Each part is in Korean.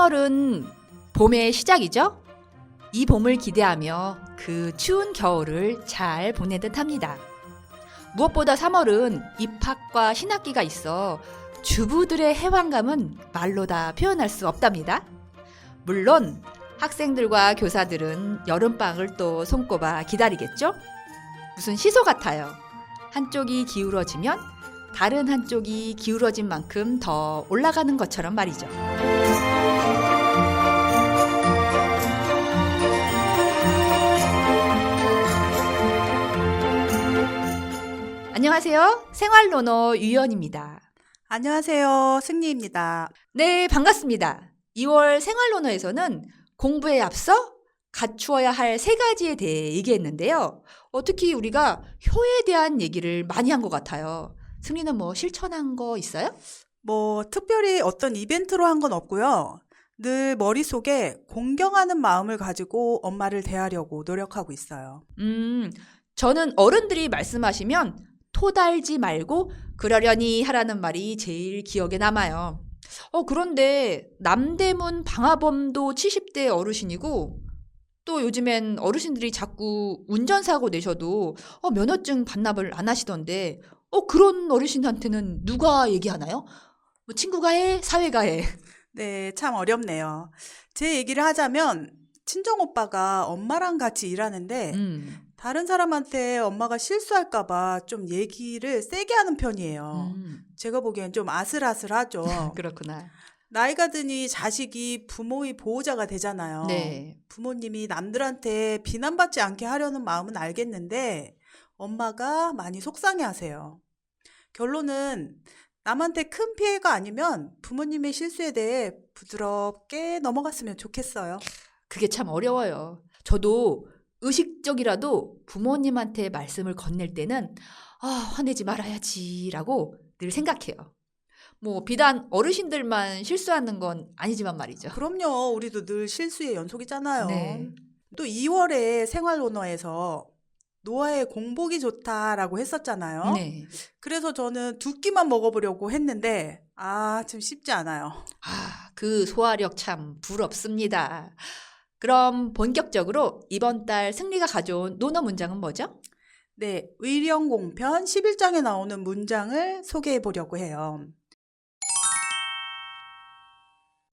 3월은 봄의 시작이죠? 이 봄을 기대하며 그 추운 겨울을 잘 보내듯 합니다. 무엇보다 3월은 입학과 신학기가 있어 주부들의 해방감은 말로 다 표현할 수 없답니다. 물론 학생들과 교사들은 여름방을 또 손꼽아 기다리겠죠? 무슨 시소 같아요. 한쪽이 기울어지면 다른 한쪽이 기울어진 만큼 더 올라가는 것처럼 말이죠. 안녕하세요. 생활로너 유연입니다. 안녕하세요. 승리입니다. 네, 반갑습니다. 2월 생활로너에서는 공부에 앞서 갖추어야 할 3가지에 대해 얘기했는데요. 특히 우리가 효에 대한 얘기를 많이 한 것 같아요. 승리는 뭐 실천한 거 있어요? 특별히 어떤 이벤트로 한 건 없고요. 늘 머릿속에 공경하는 마음을 가지고 엄마를 대하려고 노력하고 있어요. 저는 어른들이 말씀하시면 토달지 말고 그러려니 하라는 말이 제일 기억에 남아요. 그런데 남대문 방화범도 70대 어르신이고 또 요즘엔 어르신들이 자꾸 운전사고 내셔도 면허증 반납을 안 하시던데 그런 어르신한테는 누가 얘기하나요? 친구가 해? 사회가 해? 네, 참 어렵네요. 제 얘기를 하자면 친정오빠가 엄마랑 같이 일하는데 다른 사람한테 엄마가 실수할까 봐 좀 얘기를 세게 하는 편이에요. 제가 보기엔 좀 아슬아슬하죠. 그렇구나. 나이가 드니 자식이 부모의 보호자가 되잖아요. 네. 부모님이 남들한테 비난받지 않게 하려는 마음은 알겠는데 엄마가 많이 속상해하세요. 결론은 남한테 큰 피해가 아니면 부모님의 실수에 대해 부드럽게 넘어갔으면 좋겠어요. 그게 참 어려워요. 저도 의식적이라도 부모님한테 말씀을 건넬 때는 화내지 말아야지라고 늘 생각해요. 비단 어르신들만 실수하는 건 아니지만 말이죠. 그럼요. 우리도 늘 실수의 연속이잖아요. 네. 또 2월에 생활로너에서 노아의 공복이 좋다라고 했었잖아요. 네. 그래서 저는 2끼만 먹어보려고 했는데 좀 쉽지 않아요. 그 소화력 참 부럽습니다. 그럼 본격적으로 이번 달 승리가 가져온 논어 문장은 뭐죠? 네, 의령공편 11장에 나오는 문장을 소개해 보려고 해요.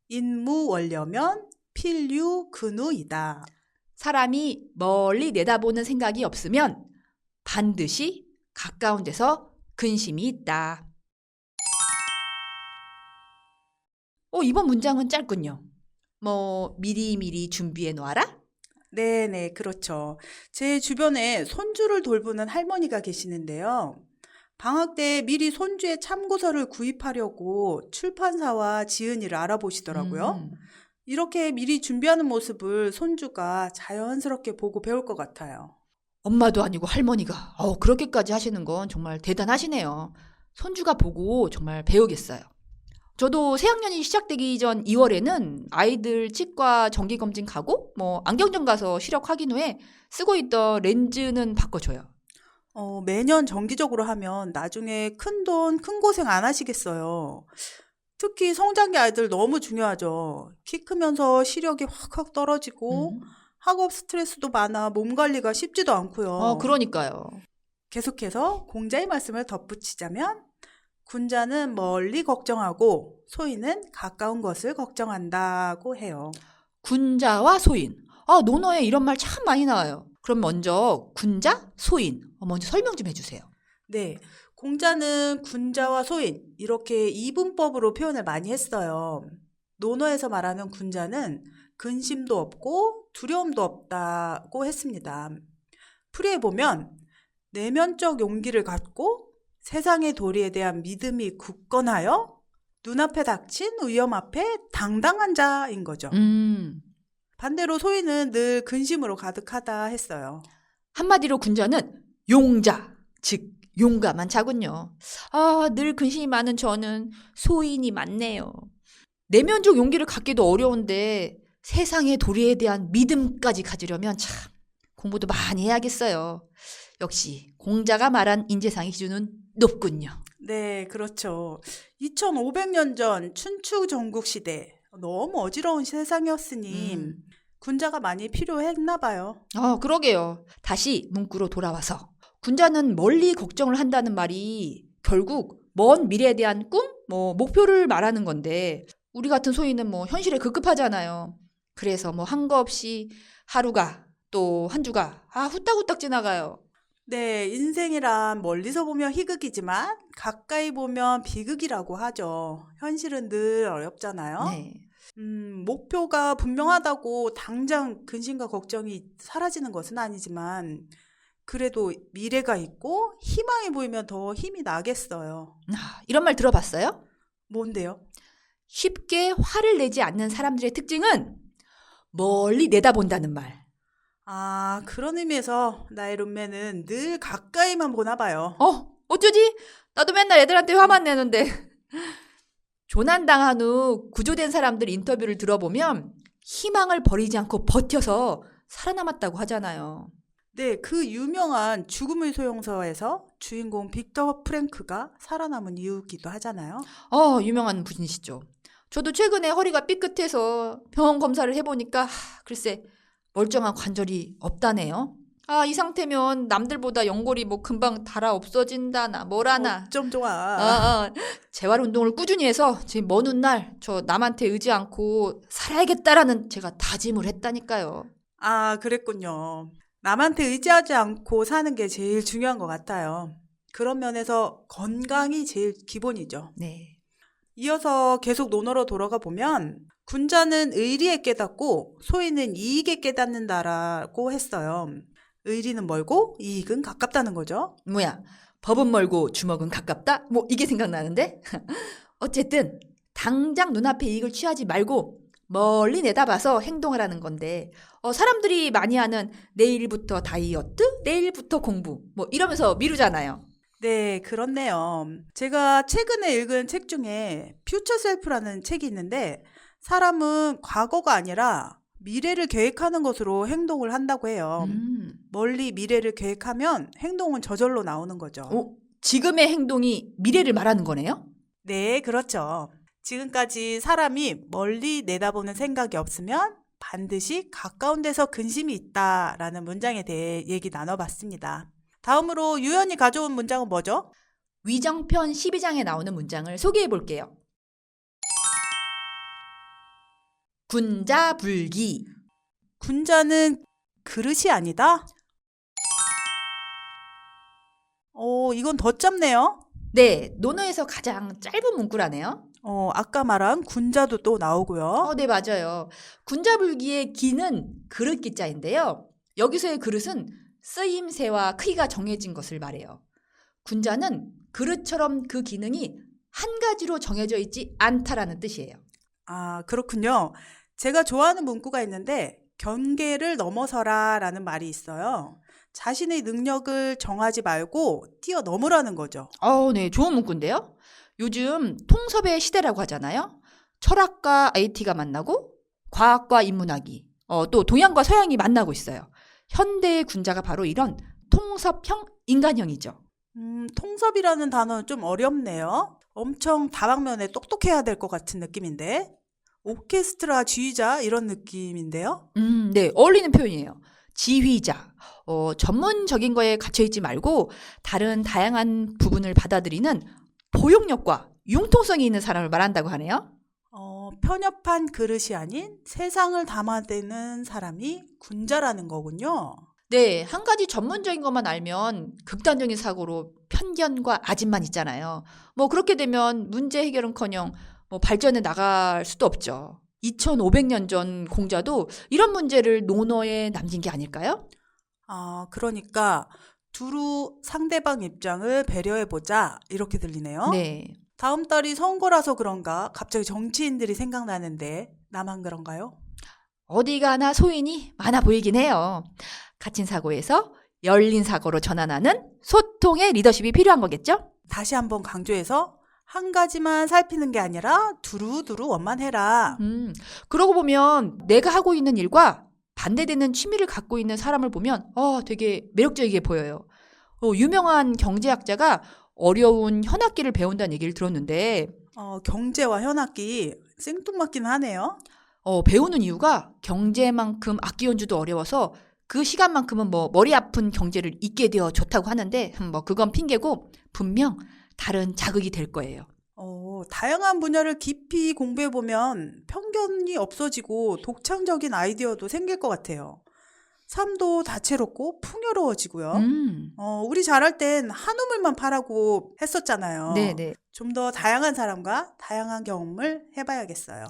인무원려면 필유근우이다. 사람이 멀리 내다보는 생각이 없으면 반드시 가까운 데서 근심이 있다. 이번 문장은 짧군요. 미리미리 준비해 놓아라? 네네, 그렇죠. 제 주변에 손주를 돌보는 할머니가 계시는데요. 방학 때 미리 손주의 참고서를 구입하려고 출판사와 지은이를 알아보시더라고요. 이렇게 미리 준비하는 모습을 손주가 자연스럽게 보고 배울 것 같아요. 엄마도 아니고 할머니가 그렇게까지 하시는 건 정말 대단하시네요. 손주가 보고 정말 배우겠어요. 저도 새학년이 시작되기 전 2월에는 아이들 치과 정기검진 가고 안경점 가서 시력 확인 후에 쓰고 있던 렌즈는 바꿔줘요. 매년 정기적으로 하면 나중에 큰돈, 큰 고생 안 하시겠어요. 특히 성장기 아이들 너무 중요하죠. 키 크면서 시력이 확확 떨어지고 학업 스트레스도 많아 몸 관리가 쉽지도 않고요. 그러니까요. 계속해서 공자의 말씀을 덧붙이자면 군자는 멀리 걱정하고 소인은 가까운 것을 걱정한다고 해요. 군자와 소인. 논어에 이런 말 참 많이 나와요. 그럼 먼저 군자, 소인. 먼저 설명 좀 해주세요. 네, 공자는 군자와 소인 이렇게 이분법으로 표현을 많이 했어요. 논어에서 말하는 군자는 근심도 없고 두려움도 없다고 했습니다. 풀이해 보면 내면적 용기를 갖고 세상의 도리에 대한 믿음이 굳건하여 눈앞에 닥친 위험 앞에 당당한 자인 거죠. 반대로 소인은 늘 근심으로 가득하다 했어요. 한마디로 군자는 용자, 즉 용감한 자군요. 늘 근심이 많은 저는 소인이 많네요. 내면적 용기를 갖기도 어려운데 세상의 도리에 대한 믿음까지 가지려면 참 공부도 많이 해야겠어요. 역시 공자가 말한 인재상의 기준은 높군요. 네, 그렇죠. 2500년 전 춘추 전국 시대 너무 어지러운 세상이었으니 음. 군자가 많이 필요했나 봐요. 그러게요. 다시 문구로 돌아와서 군자는 멀리 걱정을 한다는 말이 결국 먼 미래에 대한 꿈, 목표를 말하는 건데 우리 같은 소인은 현실에 급급하잖아요. 그래서 한 거 없이 하루가 또 한 주가 후딱후딱 지나가요. 네, 인생이란 멀리서 보면 희극이지만 가까이 보면 비극이라고 하죠. 현실은 늘 어렵잖아요. 네. 목표가 분명하다고 당장 근심과 걱정이 사라지는 것은 아니지만 그래도 미래가 있고 희망이 보이면 더 힘이 나겠어요. 이런 말 들어봤어요? 뭔데요? 쉽게 화를 내지 않는 사람들의 특징은 멀리 내다본다는 말. 그런 의미에서 나의 룸메는 늘 가까이만 보나 봐요. 어쩌지? 나도 맨날 애들한테 화만 내는데. 조난당한 후 구조된 사람들 인터뷰를 들어보면 희망을 버리지 않고 버텨서 살아남았다고 하잖아요. 네, 그 유명한 죽음의 소용서에서 주인공 빅터 프랭크가 살아남은 이유기도 하잖아요. 유명한 분이시죠. 저도 최근에 허리가 삐끗해서 병원 검사를 해보니까 글쎄 멀쩡한 관절이 없다네요. 이 상태면 남들보다 연골이 금방 닳아 없어진다나 뭐라나. 좀 좋아. 재활 운동을 꾸준히 해서 지금 먼 훗날 저 남한테 의지 않고 살아야겠다라는 제가 다짐을 했다니까요. 그랬군요. 남한테 의지하지 않고 사는 게 제일 중요한 것 같아요. 그런 면에서 건강이 제일 기본이죠. 네. 이어서 계속 논어로 돌아가 보면 군자는 의리에 깨닫고 소인은 이익에 깨닫는다라고 했어요. 의리는 멀고 이익은 가깝다는 거죠. 법은 멀고 주먹은 가깝다? 이게 생각나는데? 어쨌든 당장 눈앞의 이익을 취하지 말고 멀리 내다봐서 행동하라는 건데 사람들이 많이 하는 내일부터 다이어트, 내일부터 공부 이러면서 미루잖아요. 네, 그렇네요. 제가 최근에 읽은 책 중에 퓨처 셀프라는 책이 있는데 사람은 과거가 아니라 미래를 계획하는 것으로 행동을 한다고 해요. 멀리 미래를 계획하면 행동은 저절로 나오는 거죠. 지금의 행동이 미래를 말하는 거네요? 네, 그렇죠. 지금까지 사람이 멀리 내다보는 생각이 없으면 반드시 가까운 데서 근심이 있다라는 문장에 대해 얘기 나눠봤습니다. 다음으로 유연이 가져온 문장은 뭐죠? 위정편 12장에 나오는 문장을 소개해 볼게요. 군자불기. 군자는 그릇이 아니다? 이건 더 짧네요. 네, 논어에서 가장 짧은 문구라네요. 아까 말한 군자도 또 나오고요. 네, 맞아요. 군자불기의 기는 그릇 기자인데요. 여기서의 그릇은 쓰임새와 크기가 정해진 것을 말해요. 군자는 그릇처럼 그 기능이 한 가지로 정해져 있지 않다라는 뜻이에요. 그렇군요. 제가 좋아하는 문구가 있는데 경계를 넘어서라 라는 말이 있어요. 자신의 능력을 정하지 말고 뛰어넘으라는 거죠. 네, 좋은 문구인데요. 요즘 통섭의 시대라고 하잖아요. 철학과 IT가 만나고 과학과 인문학이 또 동양과 서양이 만나고 있어요. 현대의 군자가 바로 이런 통섭형 인간형이죠. 통섭이라는 단어는 좀 어렵네요. 엄청 다방면에 똑똑해야 될 것 같은 느낌인데 오케스트라 지휘자 이런 느낌인데요. 네, 어울리는 표현이에요. 지휘자. 전문적인 거에 갇혀있지 말고 다른 다양한 부분을 받아들이는 포용력과 융통성이 있는 사람을 말한다고 하네요. 편협한 그릇이 아닌 세상을 담아내는 사람이 군자라는 거군요. 네, 한 가지 전문적인 것만 알면 극단적인 사고로 편견과 아집만 있잖아요. 그렇게 되면 문제 해결은커녕 발전해 나갈 수도 없죠. 2500년 전 공자도 이런 문제를 논어에 남긴 게 아닐까요? 그러니까 두루 상대방 입장을 배려해보자 이렇게 들리네요. 네. 다음 달이 선거라서 그런가 갑자기 정치인들이 생각나는데 나만 그런가요? 어디 가나 소인이 많아 보이긴 해요. 갇힌 사고에서 열린 사고로 전환하는 소통의 리더십이 필요한 거겠죠? 다시 한번 강조해서 한 가지만 살피는 게 아니라 두루두루 원만해라. 그러고 보면 내가 하고 있는 일과 반대되는 취미를 갖고 있는 사람을 보면 되게 매력적이게 보여요. 유명한 경제학자가 어려운 현악기를 배운다는 얘기를 들었는데 경제와 현악기 생뚱맞긴 하네요. 배우는 이유가 경제만큼 악기 연주도 어려워서 그 시간만큼은 뭐 머리 아픈 경제를 잊게 되어 좋다고 하는데 뭐 그건 핑계고 분명 다른 자극이 될 거예요. 다양한 분야를 깊이 공부해보면 편견이 없어지고 독창적인 아이디어도 생길 것 같아요. 삶도 다채롭고 풍요로워지고요. 우리 자랄 땐 한우물만 파라고 했었잖아요. 네네. 좀 더 다양한 사람과 다양한 경험을 해봐야겠어요.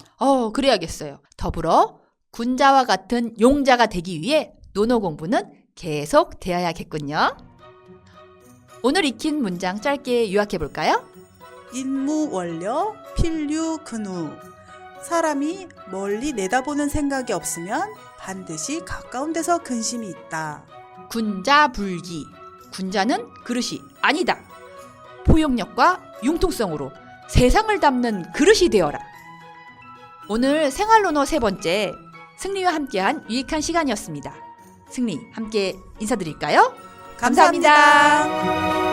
그래야겠어요. 더불어 군자와 같은 용자가 되기 위해 논어 공부는 계속 되어야겠군요. 오늘 익힌 문장 짧게 요약해 볼까요? 인무원려 필류근우. 사람이 멀리 내다보는 생각이 없으면 반드시 가까운 데서 근심이 있다. 군자불기. 군자는 그릇이 아니다. 포용력과 융통성으로 세상을 담는 그릇이 되어라. 오늘 생활론어 3번째, 승리와 함께한 유익한 시간이었습니다. 승리, 함께 인사드릴까요? 감사합니다.